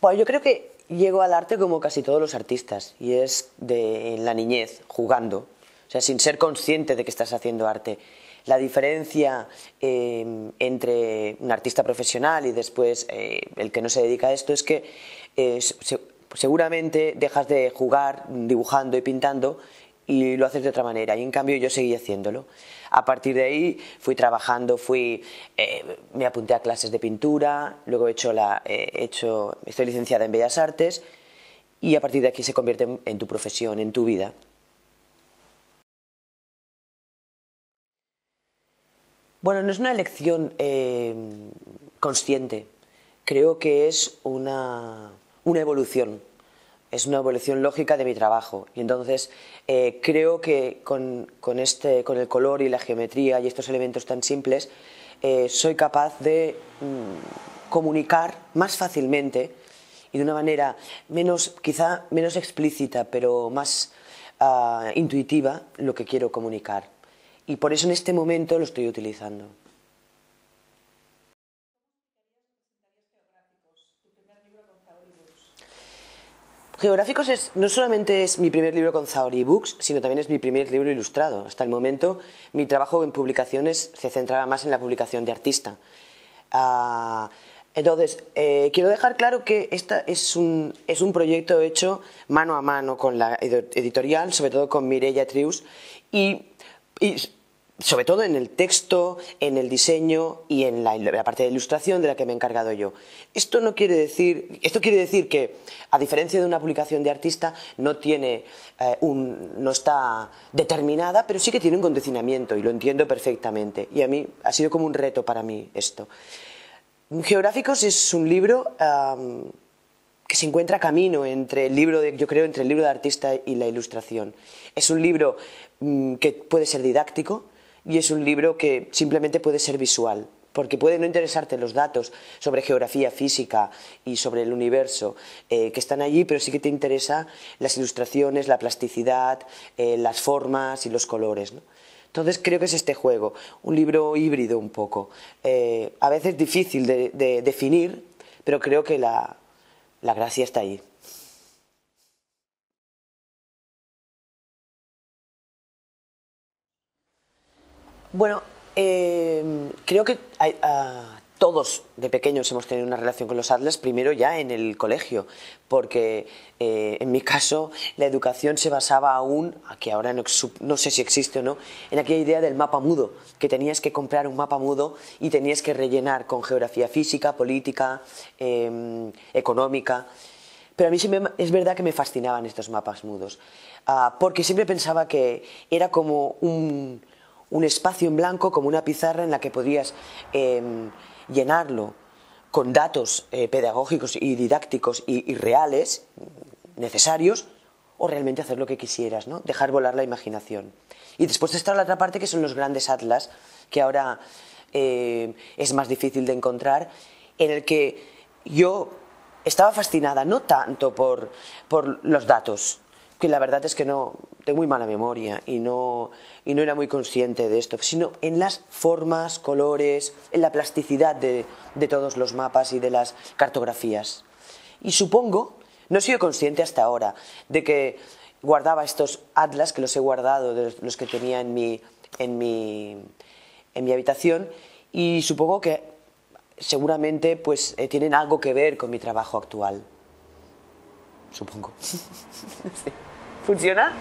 Bueno, yo creo que llego al arte como casi todos los artistas, y es en la niñez, jugando, o sea, sin ser consciente de que estás haciendo arte. La diferencia entre un artista profesional y después el que no se dedica a esto es que seguramente dejas de jugar dibujando y pintando y lo haces de otra manera, y en cambio yo seguí haciéndolo. A partir de ahí fui trabajando, me apunté a clases de pintura, luego estoy licenciada en Bellas Artes, y a partir de aquí se convierte en tu profesión, en tu vida. Bueno, no es una elección consciente, creo que es una evolución. Es una evolución lógica de mi trabajo, y entonces creo que con el color y la geometría y estos elementos tan simples soy capaz de comunicar más fácilmente y de una manera quizá menos explícita, pero más intuitiva, lo que quiero comunicar. Y por eso en este momento lo estoy utilizando. Geográficos no solamente es mi primer libro con Zaori Books, sino también es mi primer libro ilustrado. Hasta el momento mi trabajo en publicaciones se centraba más en la publicación de artista. Entonces, quiero dejar claro que este es un proyecto hecho mano a mano con la editorial, sobre todo con Mireia Trius, y sobre todo en el texto, en el diseño y en la parte de ilustración de la que me he encargado yo. Esto quiere decir que, a diferencia de una publicación de artista, no está determinada, pero sí que tiene un condicionamiento, y lo entiendo perfectamente. Y a mí ha sido como un reto para mí esto. Geográficos es un libro que se encuentra camino entre el libro de artista y la ilustración. Es un libro que puede ser didáctico, y es un libro que simplemente puede ser visual, porque puede no interesarte los datos sobre geografía física y sobre el universo que están allí, pero sí que te interesa las ilustraciones, la plasticidad, las formas y los colores, ¿no? Entonces creo que es este juego, un libro híbrido un poco, a veces difícil de definir, pero creo que la gracia está ahí. Bueno, creo que todos de pequeños hemos tenido una relación con los atlas, primero ya en el colegio, porque en mi caso la educación se basaba aún, que ahora no sé si existe o no, en aquella idea del mapa mudo, que tenías que comprar un mapa mudo y tenías que rellenar con geografía física, política, económica. Pero a mí es verdad que me fascinaban estos mapas mudos, porque siempre pensaba que era como un espacio en blanco, como una pizarra en la que podías llenarlo con datos pedagógicos y didácticos y reales, necesarios, o realmente hacer lo que quisieras, ¿no? Dejar volar la imaginación. Y después está la otra parte, que son los grandes atlas, que ahora es más difícil de encontrar, en el que yo estaba fascinada no tanto por los datos, que la verdad es que tengo muy mala memoria y no era muy consciente de esto, sino en las formas, colores, en la plasticidad de todos los mapas y de las cartografías. Y supongo, no he sido consciente hasta ahora, de que guardaba estos atlas, que los he guardado, de los que tenía en mi habitación, y supongo que seguramente tienen algo que ver con mi trabajo actual. Supongo. ¿Funciona?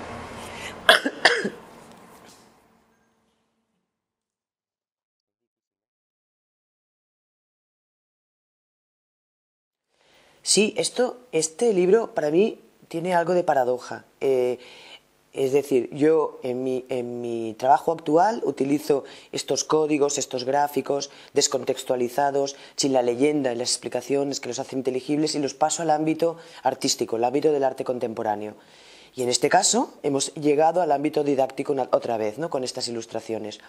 Sí, este libro para mí tiene algo de paradoja. Es decir, yo en mi trabajo actual utilizo estos códigos, estos gráficos descontextualizados, sin la leyenda y las explicaciones que los hacen inteligibles, y los paso al ámbito artístico, el ámbito del arte contemporáneo. Y en este caso hemos llegado al ámbito didáctico otra vez, ¿no?, con estas ilustraciones.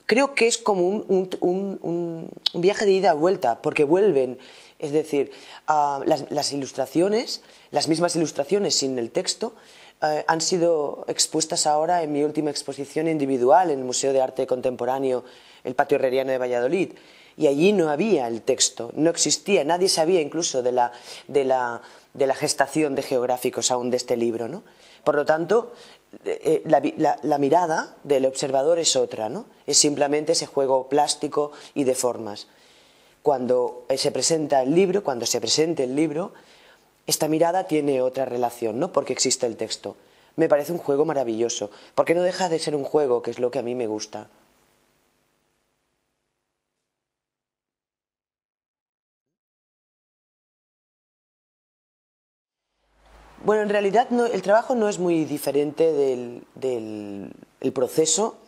Creo que es como un viaje de ida y vuelta, porque vuelven, es decir, las ilustraciones, las mismas ilustraciones sin el texto, han sido expuestas ahora en mi última exposición individual en el Museo de Arte Contemporáneo, el Patio Herreriano de Valladolid. y allí no había el texto, no existía, nadie sabía incluso de la gestación de geográficos aún de este libro, ¿no? Por lo tanto, la mirada del observador es otra, ¿no? Es simplemente ese juego plástico y de formas. Cuando se presenta el libro, cuando se presente el libro, esta mirada tiene otra relación, ¿no? Porque existe el texto. Me parece un juego maravilloso, porque no deja de ser un juego, que es lo que a mí me gusta. Bueno, en realidad el trabajo no es muy diferente el proceso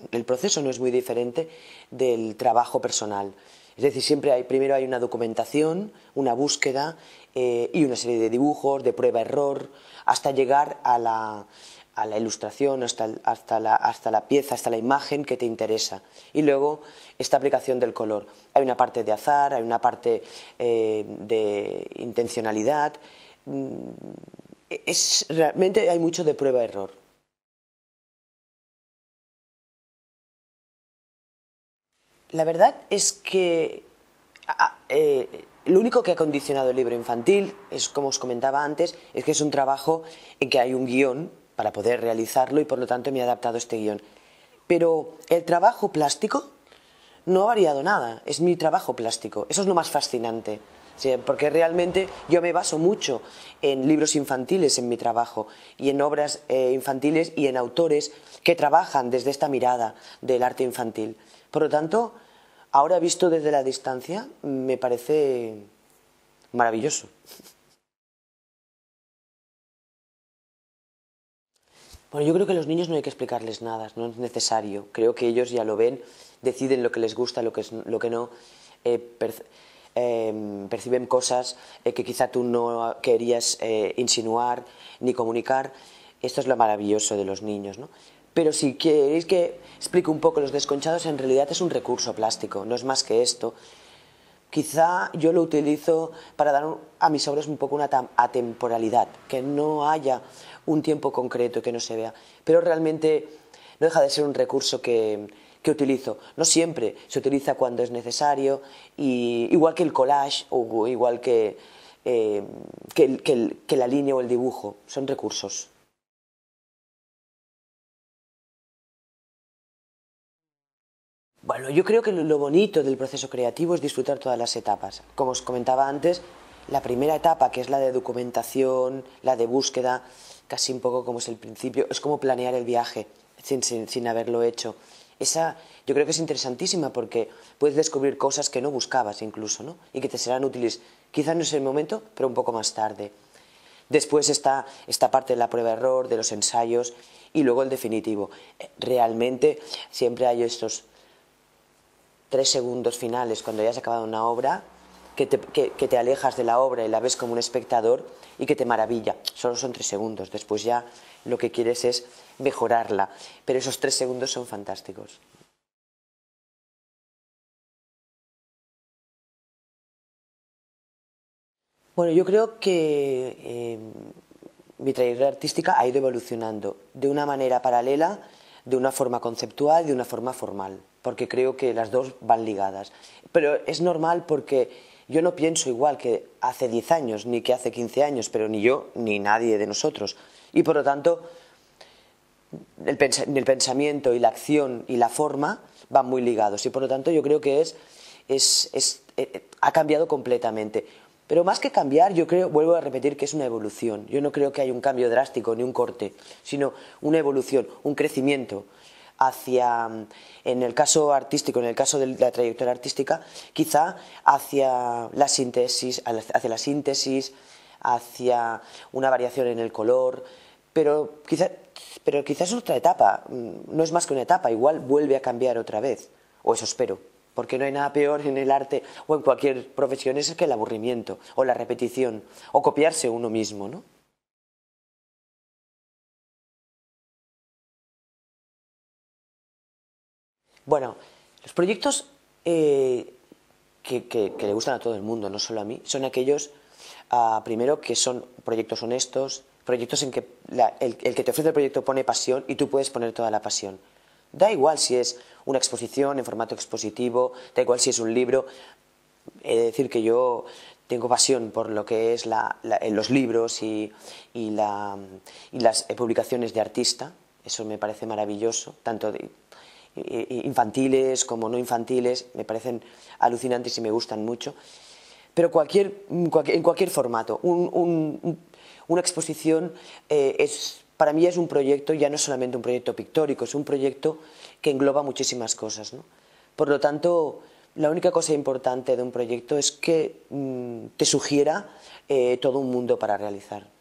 no es muy diferente del trabajo personal. Es decir, primero hay una documentación, una búsqueda y una serie de dibujos, de prueba-error, hasta llegar a la ilustración, hasta la pieza, hasta la imagen que te interesa. Y luego esta aplicación del color. Hay una parte de azar, hay una parte de intencionalidad. Realmente hay mucho de prueba-error. La verdad es que lo único que ha condicionado el libro infantil, es como os comentaba antes, es que es un trabajo en que hay un guión para poder realizarlo y por lo tanto me he adaptado a este guión. Pero el trabajo plástico no ha variado nada, es mi trabajo plástico, eso es lo más fascinante. Sí, porque realmente yo me baso mucho en libros infantiles en mi trabajo y en obras infantiles y en autores que trabajan desde esta mirada del arte infantil. Por lo tanto, ahora visto desde la distancia, me parece maravilloso. Bueno, yo creo que a los niños no hay que explicarles nada, no es necesario. Creo que ellos ya lo ven, deciden lo que les gusta, lo que no. Perciben cosas que quizá tú no querías insinuar ni comunicar. Esto es lo maravilloso de los niños, ¿no? Pero si queréis que explique un poco los desconchados, en realidad es un recurso plástico, no es más que esto. Quizá yo lo utilizo para dar a mis obras un poco una atemporalidad, que no haya un tiempo concreto que no se vea, pero realmente no deja de ser un recurso que utilizo. No siempre, se utiliza cuando es necesario, igual que el collage o igual que la línea o el dibujo, son recursos. Bueno, yo creo que lo bonito del proceso creativo es disfrutar todas las etapas. Como os comentaba antes, la primera etapa, que es la de documentación, la de búsqueda, casi un poco como es el principio, es como planear el viaje sin haberlo hecho. Esa yo creo que es interesantísima porque puedes descubrir cosas que no buscabas incluso, ¿no? Y que te serán útiles, quizás no es el momento, pero un poco más tarde. Después está esta parte de la prueba-error, de los ensayos y luego el definitivo. Realmente siempre hay estos 3 segundos finales cuando ya has acabado una obra que te alejas de la obra y la ves como un espectador y que te maravilla. Solo son 3 segundos, después ya lo que quieres es mejorarla, pero esos 3 segundos son fantásticos. Bueno, yo creo que mi trayectoria artística ha ido evolucionando de una manera paralela, de una forma conceptual y de una forma formal, porque creo que las dos van ligadas. Pero es normal porque yo no pienso igual que hace 10 años, ni que hace 15 años, pero ni yo ni nadie de nosotros. Y por lo tanto, el pensamiento y la acción y la forma van muy ligados. Y por lo tanto yo creo que ha cambiado completamente. Pero más que cambiar, yo creo, vuelvo a repetir, que es una evolución. Yo no creo que haya un cambio drástico ni un corte, sino una evolución, un crecimiento hacia, en el caso artístico, en el caso de la trayectoria artística, quizá hacia la síntesis, hacia una variación en el color, pero quizás es otra etapa, no es más que una etapa, igual vuelve a cambiar otra vez, o eso espero. Porque no hay nada peor en el arte o en cualquier profesión es que el aburrimiento o la repetición o copiarse uno mismo, ¿no? Bueno, los proyectos que le gustan a todo el mundo, no solo a mí, son aquellos, primero, que son proyectos honestos, proyectos en que el que te ofrece el proyecto pone pasión y tú puedes poner toda la pasión. Da igual si es una exposición en formato expositivo, da igual si es un libro. He de decir que yo tengo pasión por lo que es los libros y las publicaciones de artista. Eso me parece maravilloso, tanto infantiles como no infantiles, me parecen alucinantes y me gustan mucho. Pero en cualquier formato, una exposición para mí es un proyecto, ya no es solamente un proyecto pictórico, es un proyecto que engloba muchísimas cosas, ¿no? Por lo tanto, la única cosa importante de un proyecto es que te sugiera todo un mundo para realizar.